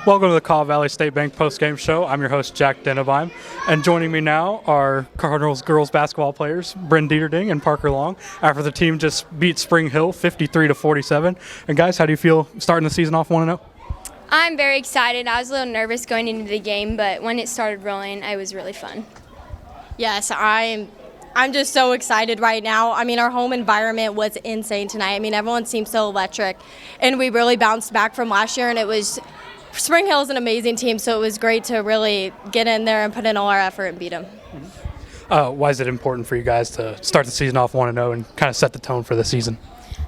Welcome to the Call Valley State Bank postgame show. I'm your host, Jack Dennebeim, and joining me now are Cardinals girls basketball players Brynn Deterding and Parker Long after the team just beat Spring Hill 53-47. And guys, how do you feel starting the season off 1-0? I'm very excited. I was a little nervous going into the game, but when it started rolling, it was really fun. Yes, I'm just so excited right now. I mean, our home environment was insane tonight. I mean, everyone seemed so electric, and we really bounced back from last year, and it was Spring Hill is an amazing team, so it was great to really get in there and put in all our effort and beat them. Why is it important for you guys to start the season off 1-0 and kind of set the tone for the season?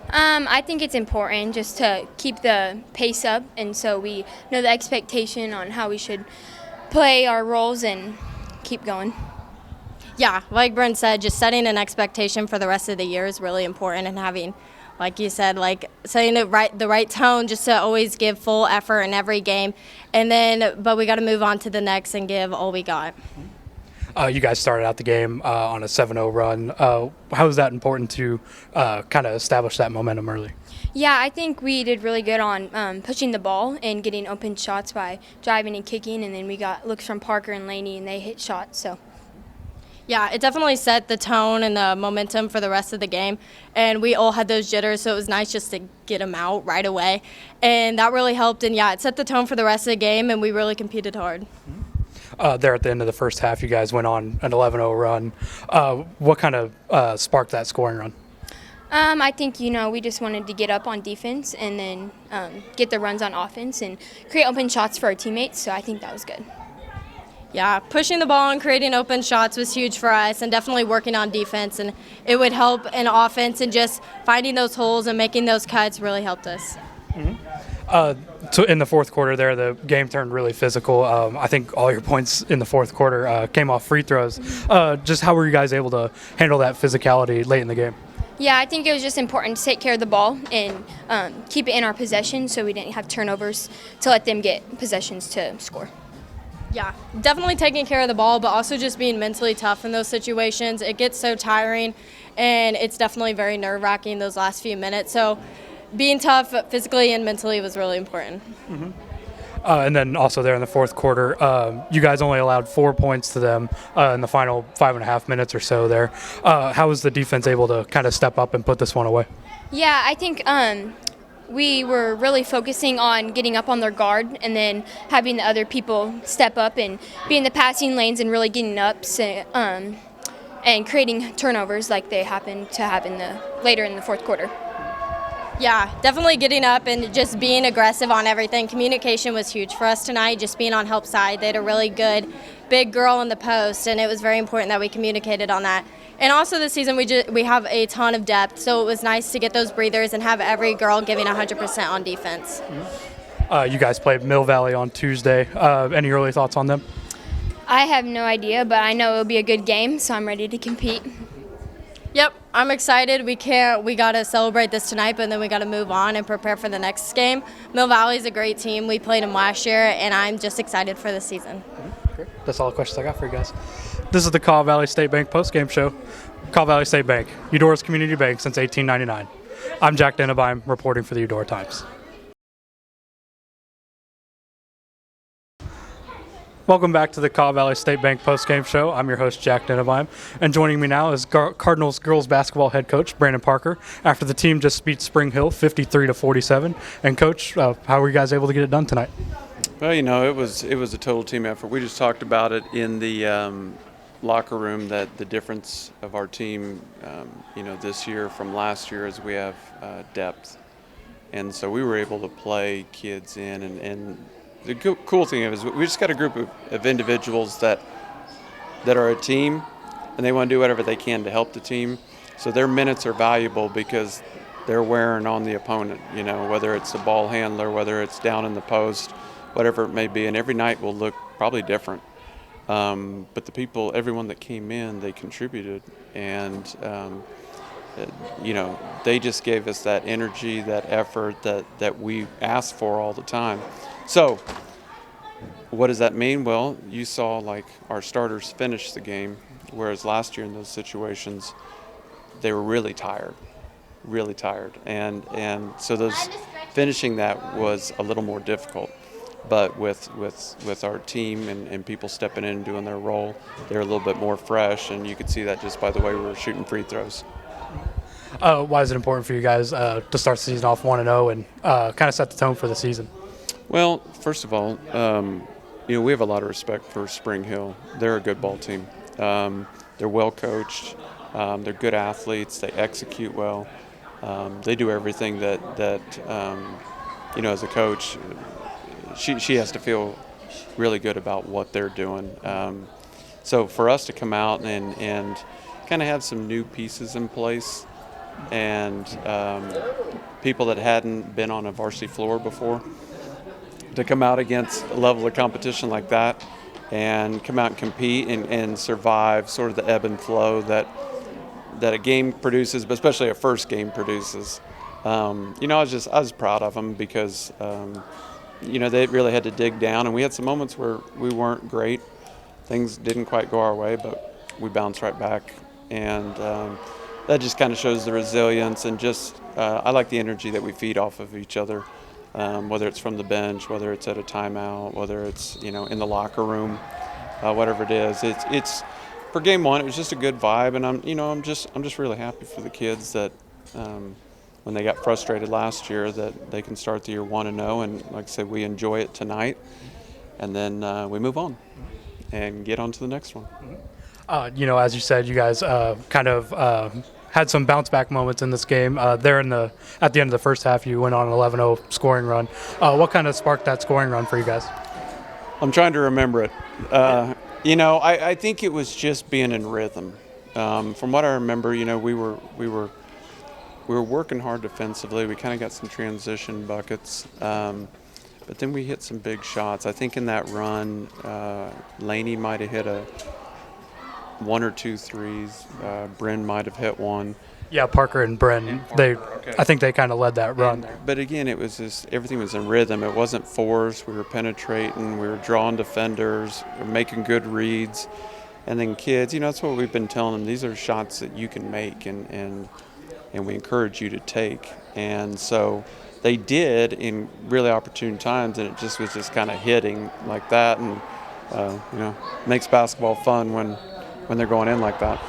I think it's important just to keep the pace up, and so we know the expectation on how we should play our roles and keep going. Yeah, like Brynn said, just setting an expectation for the rest of the year is really important, and having, like you said, like setting the right tone just to always give full effort in every game, but we got to move on to the next and give all we got. You guys started out the game on a 7-0 run. How is that important to kind of establish that momentum early? Yeah, I think we did really good on pushing the ball and getting open shots by driving and kicking, and then we got looks from Parker and Laney, and they hit shots. So. Yeah, it definitely set the tone and the momentum for the rest of the game, and we all had those jitters, so it was nice just to get them out right away, and that really helped, and yeah, it set the tone for the rest of the game, and we really competed hard. There at the end of the first half, you guys went on an 11-0 run. What kind of sparked that scoring run? I think, we just wanted to get up on defense and then get the runs on offense and create open shots for our teammates, so I think that was good. Yeah, pushing the ball and creating open shots was huge for us, and definitely working on defense, and it would help in offense, and just finding those holes and making those cuts really helped us. So in the fourth quarter there, the game turned really physical. I think all your points in the fourth quarter came off free throws. Just how were you guys able to handle that physicality late in the game? Yeah, I think it was just important to take care of the ball and keep it in our possession so we didn't have turnovers to let them get possessions to score. Yeah, definitely taking care of the ball, but also just being mentally tough in those situations. It gets so tiring, and it's definitely very nerve-wracking those last few minutes. So being tough physically and mentally was really important. And then also there in the fourth quarter, you guys only allowed 4 points to them in the final 5.5 minutes or so there. How was the defense able to kind of step up and put this one away? Yeah, I think we were really focusing on getting up on their guard and then having the other people step up and be in the passing lanes and really getting up and creating turnovers like they happened to have later in the fourth quarter. Yeah, definitely getting up and just being aggressive on everything. Communication was huge for us tonight, just being on help side. They had a really good big girl in the post, and it was very important that we communicated on that. And also this season we have a ton of depth, so it was nice to get those breathers and have every girl giving 100% on defense. You guys played Mill Valley on Tuesday. Any early thoughts on them? I have no idea, but I know it'll be a good game, so I'm ready to compete. Yep, I'm excited. We got to celebrate this tonight, but then we got to move on and prepare for the next game. Mill Valley's a great team. We played them last year, and I'm just excited for the season. Great. That's all the questions I got for you guys. This is the Call Valley State Bank postgame show. Call Valley State Bank, Eudora's community bank since 1899. I'm Jack Dennebeim, reporting for the Eudora Times. Welcome back to the Call Valley State Bank postgame show. I'm your host, Jack Dennebeim, and joining me now is Cardinals girls basketball head coach Brynn Parker after the team just beat Spring Hill 53-47. And Coach, how were you guys able to get it done tonight? Well, it was a total team effort. We just talked about it in the locker room, that the difference of our team, this year from last year is we have depth, and so we were able to play kids in and the cool thing is we just got a group of individuals that are a team, and they want to do whatever they can to help the team. So their minutes are valuable because they're wearing on the opponent, whether it's the ball handler, whether it's down in the post, whatever it may be. And every night will look probably different. But the people, everyone that came in, they contributed. And, they just gave us that energy, that effort that we asked for all the time. So what does that mean? Well, you saw our starters finish the game, whereas last year in those situations, they were really tired. And so finishing that was a little more difficult. But with our team and people stepping in and doing their role, they're a little bit more fresh, and you could see that just by the way we were shooting free throws. Why is it important for you guys to start the season off 1-0 and kind of set the tone for the season? Well, first of all, we have a lot of respect for Spring Hill. They're a good ball team. They're well coached. They're good athletes. They execute well. They do everything that as a coach, she has to feel really good about what they're doing. So for us to come out and kind of have some new pieces in place and people that hadn't been on a varsity floor before, to come out against a level of competition like that and come out and compete and survive sort of the ebb and flow that a game produces, but especially a first game produces. I was proud of them because they really had to dig down, and we had some moments where we weren't great. Things didn't quite go our way, but we bounced right back, and that just kind of shows the resilience and just I like the energy that we feed off of each other, whether it's from the bench, whether it's at a timeout, whether it's in the locker room, whatever it is. It's for game one. It was just a good vibe, and I'm just really happy for the kids that. When they got frustrated last year, that they can start the year 1-0, and like I said, we enjoy it tonight, and then we move on and get on to the next one. As you said, you guys kind of had some bounce back moments in this game. At the end of the first half, you went on an 11-0 scoring run. What kind of sparked that scoring run for you guys? I'm trying to remember it. I think it was just being in rhythm. From what I remember, we were working hard defensively. We kind of got some transition buckets, but then we hit some big shots. I think in that run, Laney might have hit one or two threes. Brynn might have hit one. Yeah, Parker and Brynn. Okay. I think they kind of led that run. But again, it was just everything was in rhythm. It wasn't forced. We were penetrating. We were drawing defenders. We were making good reads. And then kids, that's what we've been telling them. These are shots that you can make, and we encourage you to take. And so they did in really opportune times, and it just was just kind of hitting like that. And, makes basketball fun when they're going in like that.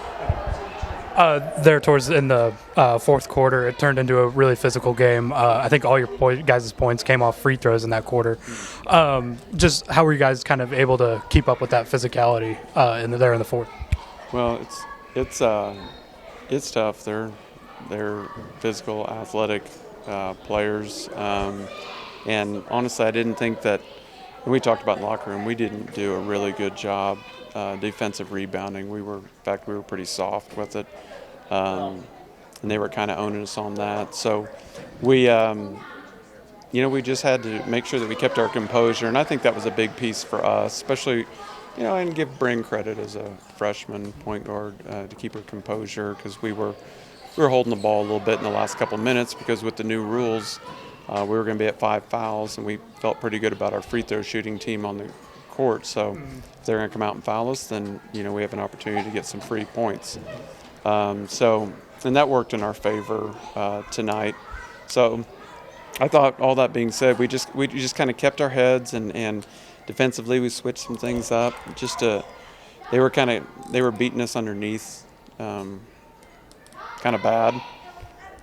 There towards in the fourth quarter, it turned into a really physical game. I think all your guys' points came off free throws in that quarter. Just how were you guys kind of able to keep up with that physicality in the fourth? Well, it's tough. They're physical, athletic players, and honestly, I didn't think that. When we talked about in the locker room, we didn't do a really good job defensive rebounding. We were pretty soft with it, and they were kind of owning us on that. So we just had to make sure that we kept our composure, and I think that was a big piece for us, especially. And give Brynn credit as a freshman point guard to keep her composure, because we were holding the ball a little bit in the last couple minutes, because with the new rules, we were going to be at 5 fouls, and we felt pretty good about our free throw shooting team on the court. So if they're going to come out and foul us, then we have an opportunity to get some free points. And that worked in our favor tonight. So I thought, all that being said, we just kind of kept our heads, and defensively we switched some things up. They were beating us underneath, kind of bad.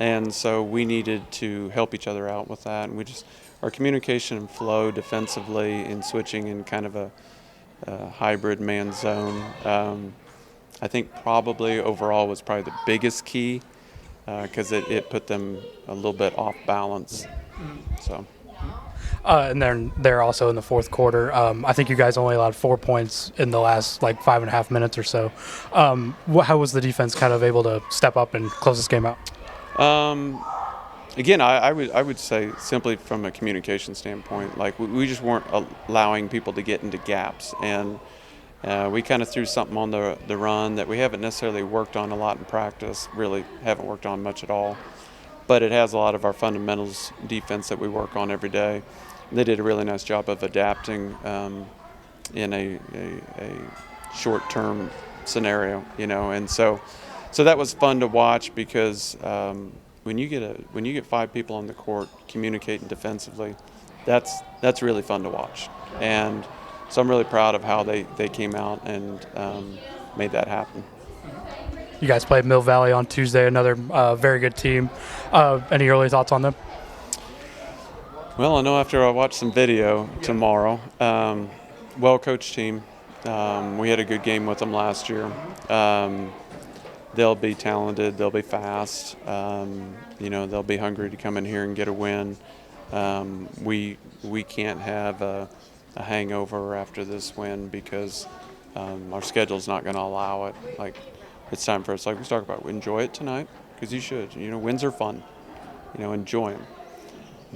And so we needed to help each other out with that. And our communication and flow defensively in switching in kind of a hybrid man zone, I think probably overall was probably the biggest key, because it put them a little bit off balance. So. And then they're also in the fourth quarter. I think you guys only allowed 4 points in the last 5.5 minutes or so. How was the defense kind of able to step up and close this game out? Again, I would say simply from a communication standpoint, we just weren't allowing people to get into gaps, and we kind of threw something on the run that we haven't necessarily worked on a lot in practice. Really haven't worked on much at all, but it has a lot of our fundamentals defense that we work on every day. They did a really nice job of adapting in a short-term scenario, and so that was fun to watch, because when you get 5 people on the court communicating defensively, that's really fun to watch. And so I'm really proud of how they came out and made that happen. You guys played Mill Valley on Tuesday, another very good team. Any early thoughts on them? Well, I know after I watch some video tomorrow, well-coached team. We had a good game with them last year. They'll be talented. They'll be fast. They'll be hungry to come in here and get a win. We can't have a hangover after this win because our schedule's not going to allow it. Like, it's time for us, like we talked about, enjoy it tonight because you should. Wins are fun. Enjoy them.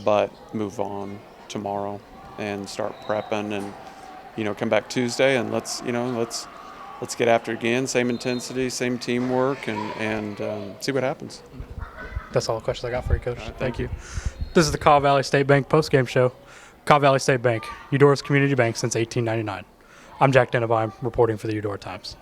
But move on tomorrow and start prepping and come back Tuesday and let's get after it again. Same intensity, same teamwork, and see what happens. That's all the questions I got for you, Coach. Thank you. This is the Cobb Valley State Bank postgame show. Cobb Valley State Bank, Eudora's community bank since 1899. I'm Jack Dennebeim, reporting for the Eudora Times.